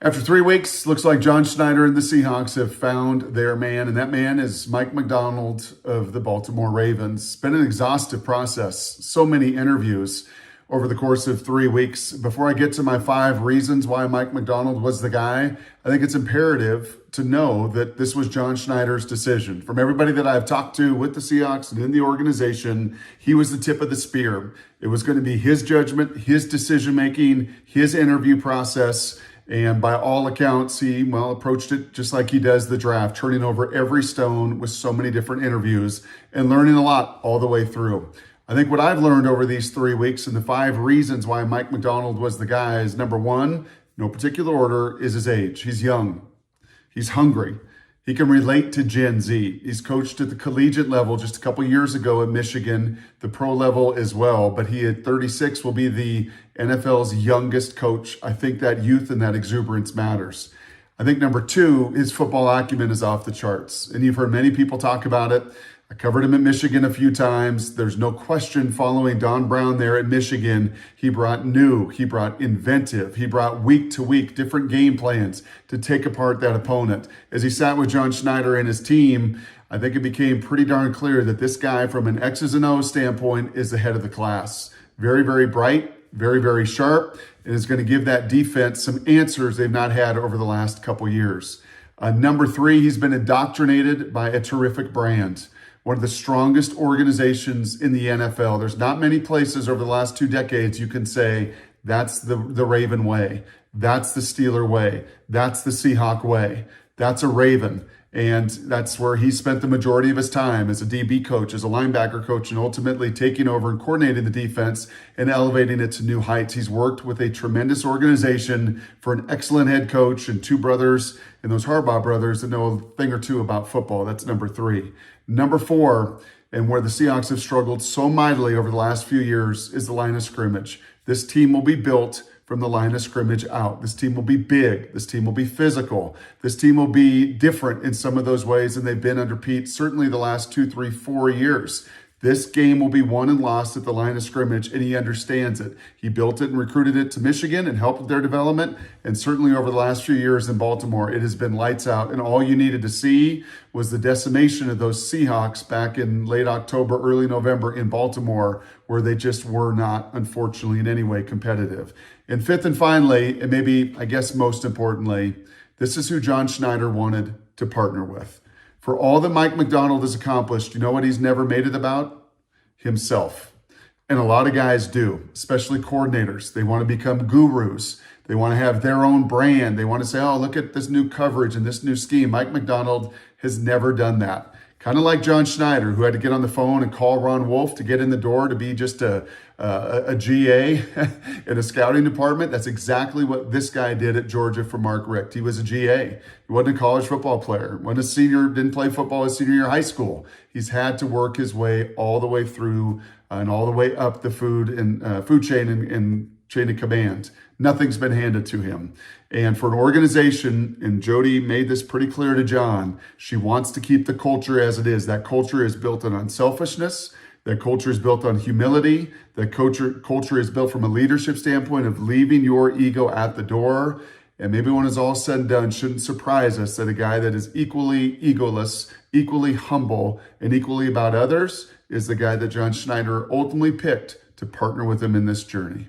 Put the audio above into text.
After 3 weeks, looks like John Schneider and the Seahawks have found their man, and that man is Mike Macdonald of the Baltimore Ravens. It's been an exhaustive process, so many interviews over the course of 3 weeks. Before I get to my 5 reasons why Mike Macdonald was the guy, I think it's imperative to know that this was John Schneider's decision. From everybody that I've talked to with the Seahawks and in the organization, he was the tip of the spear. It was going to be his judgment, his decision-making, his interview process. And by all accounts, he, approached it just like he does the draft, turning over every stone with so many different interviews and learning a lot all the way through. I think what I've learned over these 3 weeks and the 5 reasons why Mike Macdonald was the guy is, number one, no particular order, is his age. He's young. He's hungry. He can relate to Gen Z. He's coached at the collegiate level just a couple years ago at Michigan, the pro level as well. But he at 36 will be the NFL's youngest coach. I think that youth and that exuberance matters. I think number two, his football acumen is off the charts. And you've heard many people talk about it. I covered him at Michigan a few times. There's no question following Don Brown there at Michigan, he brought new, he brought inventive, he brought week to week different game plans to take apart that opponent. As he sat with John Schneider and his team, I think it became pretty darn clear that this guy from an X's and O's standpoint is the head of the class. Very, very bright, very, very sharp, and is going to give that defense some answers they've not had over the last couple years. Number three, he's been indoctrinated by a terrific brand. One of the strongest organizations in the NFL. There's not many places over the last 2 decades you can say that's the Raven way, that's the Steeler way, that's the Seahawk way, that's a Raven. And that's where he spent the majority of his time as a DB coach, as a linebacker coach, and ultimately taking over and coordinating the defense and elevating it to new heights. He's worked with a tremendous organization for an excellent head coach and 2 brothers and those Harbaugh brothers that know a thing or two about football. That's number 3. Number 4, and where the Seahawks have struggled so mightily over the last few years, is the line of scrimmage. This team will be built from the line of scrimmage out. This team will be big. This team will be physical. This team will be different in some of those ways than they've been under Pete, certainly the last 2, 3, 4 years. This game will be won and lost at the line of scrimmage, and he understands it. He built it and recruited it to Michigan and helped with their development, and certainly over the last few years in Baltimore, it has been lights out, and all you needed to see was the decimation of those Seahawks back in late October, early November in Baltimore, where they just were not, unfortunately, in any way competitive. And fifth and finally, and maybe, I guess most importantly, this is who John Schneider wanted to partner with. For all that Mike Macdonald has accomplished, you know what he's never made it about? Himself. And a lot of guys do, especially coordinators. They want to become gurus. They want to have their own brand. They want to say, oh, look at this new coverage and this new scheme. Mike Macdonald has never done that. Kind of like John Schneider, who had to get on the phone and call Ron Wolf to get in the door to be just a GA in a scouting department. That's exactly what this guy did at Georgia for Mark Richt. He was a GA. He wasn't a college football player. Wasn't a senior, didn't play football his senior year of high school. He's had to work his way all the way through and all the way up the food chain and chain of command. Nothing's been handed to him. And for an organization, and Jody made this pretty clear to John, she wants to keep the culture as it is. That culture is built on unselfishness. That culture is built on humility. That culture is built from a leadership standpoint of leaving your ego at the door. And maybe when it's all said and done, shouldn't surprise us that a guy that is equally egoless, equally humble, and equally about others is the guy that John Schneider ultimately picked to partner with him in this journey.